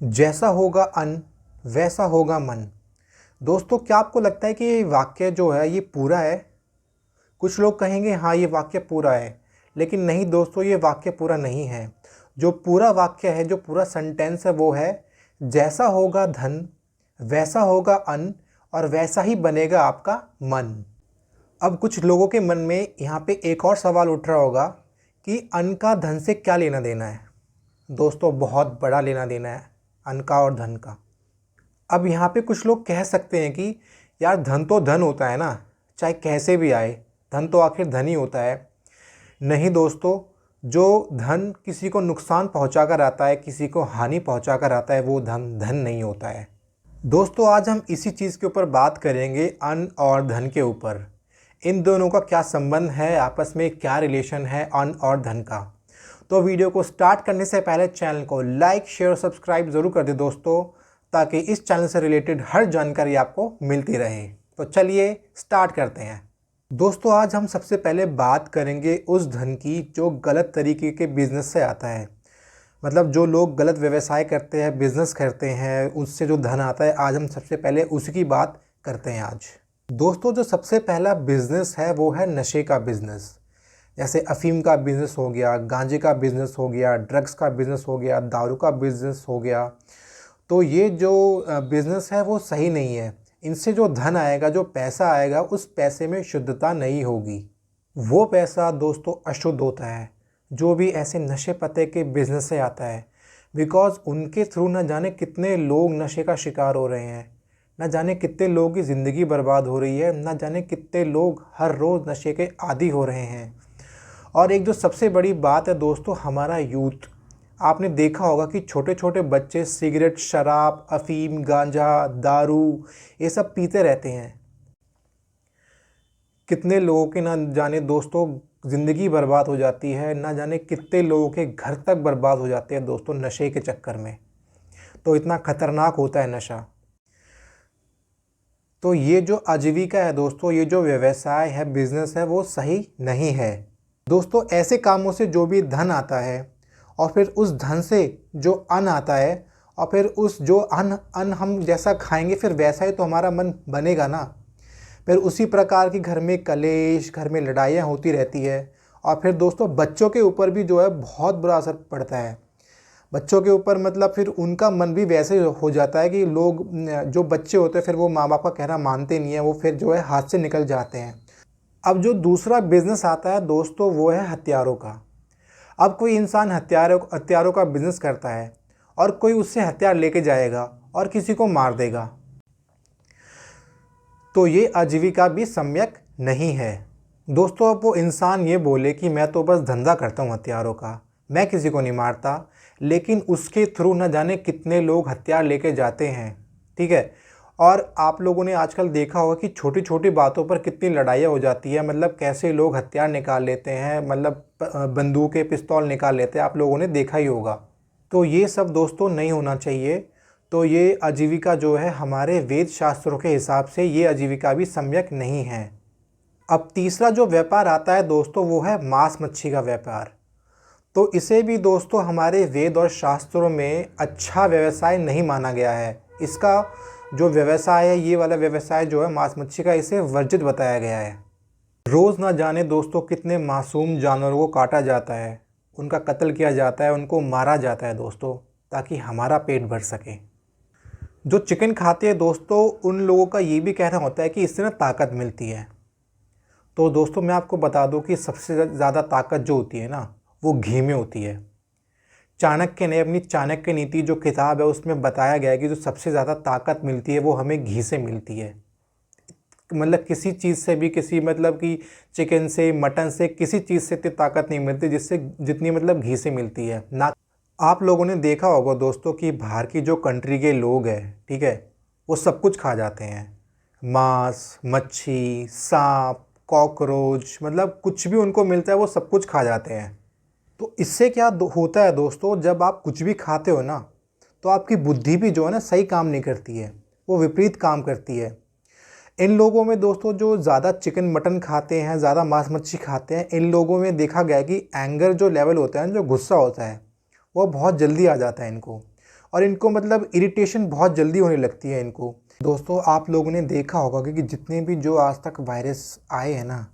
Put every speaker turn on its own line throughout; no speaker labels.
जैसा होगा अन्न वैसा होगा मन। दोस्तों, क्या आपको लगता है कि ये वाक्य जो है ये पूरा है? कुछ लोग कहेंगे हाँ ये वाक्य पूरा है, लेकिन नहीं दोस्तों, ये वाक्य पूरा नहीं है। जो पूरा वाक्य है, जो पूरा सेंटेंस है वो है जैसा होगा धन वैसा होगा अन्न और वैसा ही बनेगा आपका मन। अब कुछ लोगों के मन में यहाँ पे एक और सवाल उठ रहा होगा कि अन्न का धन से क्या लेना देना है। दोस्तों, बहुत बड़ा लेना देना है अन्न का और धन का। अब यहाँ पे कुछ लोग कह सकते हैं कि यार धन तो धन होता है ना, चाहे कैसे भी आए, धन तो आखिर धन ही होता है। नहीं दोस्तों, जो धन किसी को नुकसान पहुँचा कर आता है, किसी को हानि पहुँचा कर आता है, वो धन धन नहीं होता है। दोस्तों, आज हम इसी चीज़ के ऊपर बात करेंगे, अन्न और धन के ऊपर। इन दोनों का क्या संबंध है, आपस में क्या रिलेशन है अन्न और धन का। तो वीडियो को स्टार्ट करने से पहले चैनल को लाइक शेयर और सब्सक्राइब ज़रूर कर दे दोस्तों, ताकि इस चैनल से रिलेटेड हर जानकारी आपको मिलती रहे। तो चलिए स्टार्ट करते हैं। दोस्तों, आज हम सबसे पहले बात करेंगे उस धन की जो गलत तरीके के बिज़नेस से आता है। मतलब जो लोग गलत व्यवसाय करते हैं, बिज़नेस करते हैं, उससे जो धन आता है, आज हम सबसे पहले उसी की बात करते हैं आज। दोस्तों, जो सबसे पहला बिज़नेस है वो है नशे का बिज़नेस। जैसे अफ़ीम का बिज़नेस हो गया, गांजे का बिज़नेस हो गया, ड्रग्स का बिज़नेस हो गया, दारू का बिज़नेस हो गया। तो ये जो बिज़नेस है वो सही नहीं है। इनसे जो धन आएगा, जो पैसा आएगा, उस पैसे में शुद्धता नहीं होगी। वो पैसा दोस्तों अशुद्ध होता है जो भी ऐसे नशे पते के बिज़नेस से आता है। बिकॉज़ उनके थ्रू न जाने कितने लोग नशे का शिकार हो रहे हैं, न जाने कितने लोगों की ज़िंदगी बर्बाद हो रही है, न जाने कितने लोग हर रोज़ नशे के आदी हो रहे हैं। और एक जो सबसे बड़ी बात है दोस्तों, हमारा यूथ। आपने देखा होगा कि छोटे छोटे बच्चे सिगरेट, शराब, अफ़ीम, गांजा, दारू ये सब पीते रहते हैं। कितने लोगों के ना जाने दोस्तों ज़िंदगी बर्बाद हो जाती है, ना जाने कितने लोगों के घर तक बर्बाद हो जाते हैं दोस्तों नशे के चक्कर में। तो इतना ख़तरनाक होता है नशा। तो ये जो आजीविका है दोस्तों, ये जो व्यवसाय है, बिज़नेस है, वो सही नहीं है। दोस्तों, ऐसे कामों से जो भी धन आता है और फिर उस धन से जो अन्न आता है, और फिर उस जो अन्न हम जैसा खाएंगे फिर वैसा ही तो हमारा मन बनेगा ना। फिर उसी प्रकार की घर में कलेश, घर में लड़ाइयाँ होती रहती है। और फिर दोस्तों बच्चों के ऊपर भी जो है बहुत बुरा असर पड़ता है। बच्चों के ऊपर मतलब फिर उनका मन भी वैसे हो जाता है कि लोग जो बच्चे होते हैं फिर वो माँ बाप का कहना मानते नहीं है, वो फिर जो है हाथ से निकल जाते हैं। अब जो दूसरा बिज़नेस आता है दोस्तों, वो है हथियारों का। अब कोई इंसान हथियारों हथियारों का बिज़नेस करता है और कोई उससे हथियार लेके जाएगा और किसी को मार देगा, तो ये आजीविका भी सम्यक नहीं है। दोस्तों, अब वो इंसान ये बोले कि मैं तो बस धंधा करता हूँ हथियारों का, मैं किसी को नहीं मारता, लेकिन उसके थ्रू न जाने कितने लोग हथियार लेके जाते हैं। ठीक है। और आप लोगों ने आजकल देखा होगा कि छोटी छोटी बातों पर कितनी लड़ाइयाँ हो जाती है। मतलब कैसे लोग हथियार निकाल लेते हैं, मतलब बंदूकें, पिस्तौल निकाल लेते हैं, आप लोगों ने देखा ही होगा। तो ये सब दोस्तों नहीं होना चाहिए। तो ये आजीविका जो है हमारे वेद शास्त्रों के हिसाब से ये आजीविका भी सम्यक नहीं है। अब तीसरा जो व्यापार आता है दोस्तों, वो है मांस मच्छी का व्यापार। तो इसे भी दोस्तों हमारे वेद और शास्त्रों में अच्छा व्यवसाय नहीं माना गया है। इसका जो व्यवसाय है, ये वाला व्यवसाय जो है मांस मच्छी का, इसे वर्जित बताया गया है। रोज़ ना जाने दोस्तों कितने मासूम जानवरों को काटा जाता है, उनका कत्ल किया जाता है, उनको मारा जाता है दोस्तों, ताकि हमारा पेट भर सके। जो चिकन खाते हैं दोस्तों, उन लोगों का ये भी कहना होता है कि इससे ना ताकत मिलती है। तो दोस्तों मैं आपको बता दूं कि सबसे ज़्यादा ताकत जो होती है ना, वो घी में होती है। चाणक्य ने अपनी चाणक्य नीति जो किताब है उसमें बताया गया है कि जो सबसे ज़्यादा ताकत मिलती है वो हमें घी से मिलती है। मतलब किसी चीज़ से भी, किसी मतलब कि चिकन से, मटन से, किसी चीज़ से इतनी ताकत नहीं मिलती जिससे जितनी मतलब घी से मिलती है ना। आप लोगों ने देखा होगा दोस्तों कि बाहर की जो कंट्री के लोग हैं, ठीक है, वो सब कुछ खा जाते हैं। मांस, मच्छी, सांप, कॉकरोच, मतलब कुछ भी उनको मिलता है वो सब कुछ खा जाते हैं। तो इससे क्या होता है दोस्तों, जब आप कुछ भी खाते हो ना, तो आपकी बुद्धि भी जो है ना सही काम नहीं करती है, वो विपरीत काम करती है। इन लोगों में दोस्तों जो ज़्यादा चिकन मटन खाते हैं, ज़्यादा मांस मच्छी खाते हैं, इन लोगों में देखा गया कि एंगर जो लेवल होता है, जो गुस्सा होता है, वो बहुत जल्दी आ जाता है इनको। और इनको मतलब इरिटेशन बहुत जल्दी होने लगती है इनको। दोस्तों आप लोगों ने देखा होगा कि जितने भी जो आज तक वायरस आए हैं ना,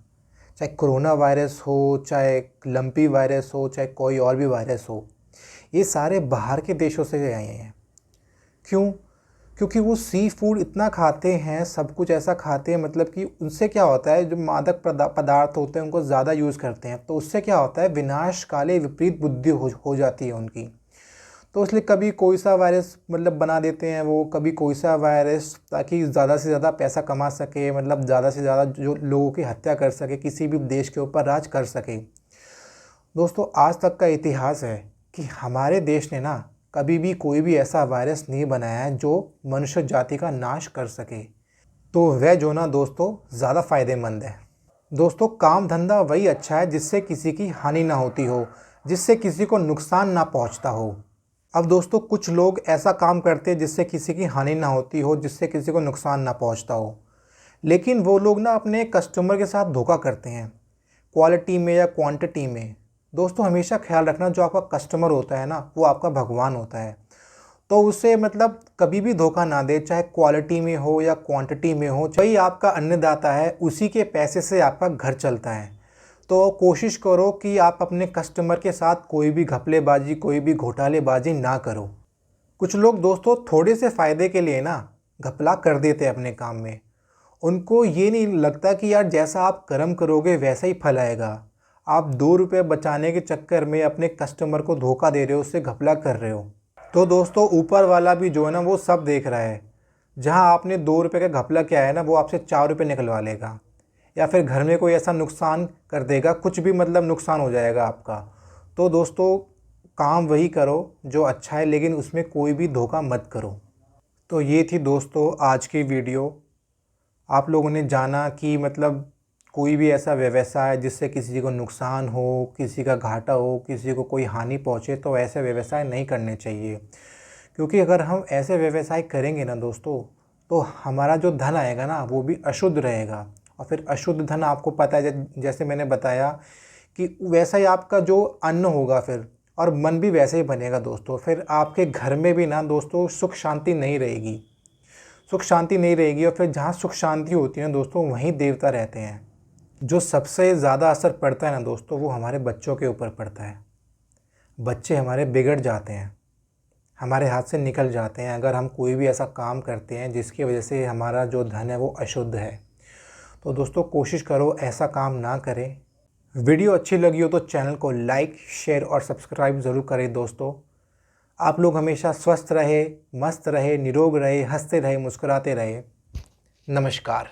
चाहे कोरोना वायरस हो, चाहे लंपी वायरस हो, चाहे कोई और भी वायरस हो, ये सारे बाहर के देशों से आए हैं। क्यों? क्योंकि वो सी फूड इतना खाते हैं, सब कुछ ऐसा खाते हैं, मतलब कि उनसे क्या होता है, जो मादक पदार्थ होते हैं उनको ज़्यादा यूज़ करते हैं, तो उससे क्या होता है, विनाश काले विपरीत बुद्धि हो जाती है उनकी। तो इसलिए कभी कोई सा वायरस मतलब बना देते हैं वो, कभी कोई सा वायरस, ताकि ज़्यादा से ज़्यादा पैसा कमा सके, मतलब ज़्यादा से ज़्यादा जो लोगों की हत्या कर सके, किसी भी देश के ऊपर राज कर सके। दोस्तों आज तक का इतिहास है कि हमारे देश ने ना कभी भी कोई भी ऐसा वायरस नहीं बनाया है जो मनुष्य जाति का नाश कर सके। तो वह जो ना दोस्तों ज़्यादा फ़ायदेमंद है। दोस्तों काम धंधा वही अच्छा है जिससे किसी की हानि ना होती हो, जिससे किसी को नुकसान ना पहुंचता हो। अब दोस्तों कुछ लोग ऐसा काम करते हैं जिससे किसी की हानि ना होती हो, जिससे किसी को नुकसान ना पहुंचता हो, लेकिन वो लोग ना अपने कस्टमर के साथ धोखा करते हैं, क्वालिटी में या क्वांटिटी में। दोस्तों हमेशा ख्याल रखना, जो आपका कस्टमर होता है ना वो आपका भगवान होता है, तो उसे मतलब कभी भी धोखा ना दे, चाहे क्वालिटी में हो या क्वांटिटी में हो। वही आपका अन्नदाता है, उसी के पैसे से आपका घर चलता है। तो कोशिश करो कि आप अपने कस्टमर के साथ कोई भी घपलेबाजी, कोई भी घोटालेबाजी ना करो। कुछ लोग दोस्तों थोड़े से फ़ायदे के लिए ना घपला कर देते हैं अपने काम में। उनको ये नहीं लगता कि यार जैसा आप कर्म करोगे वैसा ही फल आएगा। आप 2 रुपये बचाने के चक्कर में अपने कस्टमर को धोखा दे रहे हो, उससे घपला कर रहे हो। तो दोस्तों ऊपर वाला भी जो है ना वो सब देख रहा है। जहां आपने 2 रुपये का घपला किया है ना, वो आपसे 4 रुपये निकलवा लेगा, या फिर घर में कोई ऐसा नुकसान कर देगा, कुछ भी मतलब नुकसान हो जाएगा आपका। तो दोस्तों काम वही करो जो अच्छा है, लेकिन उसमें कोई भी धोखा मत करो। तो ये थी दोस्तों आज की वीडियो। आप लोगों ने जाना कि मतलब कोई भी ऐसा व्यवसाय जिससे किसी को नुकसान हो, किसी का घाटा हो, किसी को कोई हानि पहुंचे, तो ऐसे व्यवसाय नहीं करने चाहिए। क्योंकि अगर हम ऐसे व्यवसाय करेंगे ना दोस्तों, तो हमारा जो धन आएगा ना वो भी अशुद्ध रहेगा, और फिर अशुद्ध धन आपको पता है, जैसे मैंने बताया कि वैसा ही आपका जो अन्न होगा फिर, और मन भी वैसे ही बनेगा दोस्तों। फिर आपके घर में भी ना दोस्तों सुख शांति नहीं रहेगी, सुख शांति नहीं रहेगी। और फिर जहाँ सुख शांति होती है दोस्तों, वहीं देवता रहते हैं। जो सबसे ज़्यादा असर पड़ता है ना दोस्तों, वो हमारे बच्चों के ऊपर पड़ता है। बच्चे हमारे बिगड़ जाते हैं, हमारे हाथ से निकल जाते हैं, अगर हम कोई भी ऐसा काम करते हैं जिसकी वजह से हमारा जो धन है वो अशुद्ध है। तो दोस्तों कोशिश करो ऐसा काम ना करें। वीडियो अच्छी लगी हो तो चैनल को लाइक, शेयर और सब्सक्राइब ज़रूर करें दोस्तों। आप लोग हमेशा स्वस्थ रहे, मस्त रहे, निरोग रहे, हंसते रहे, मुस्कुराते रहे। नमस्कार।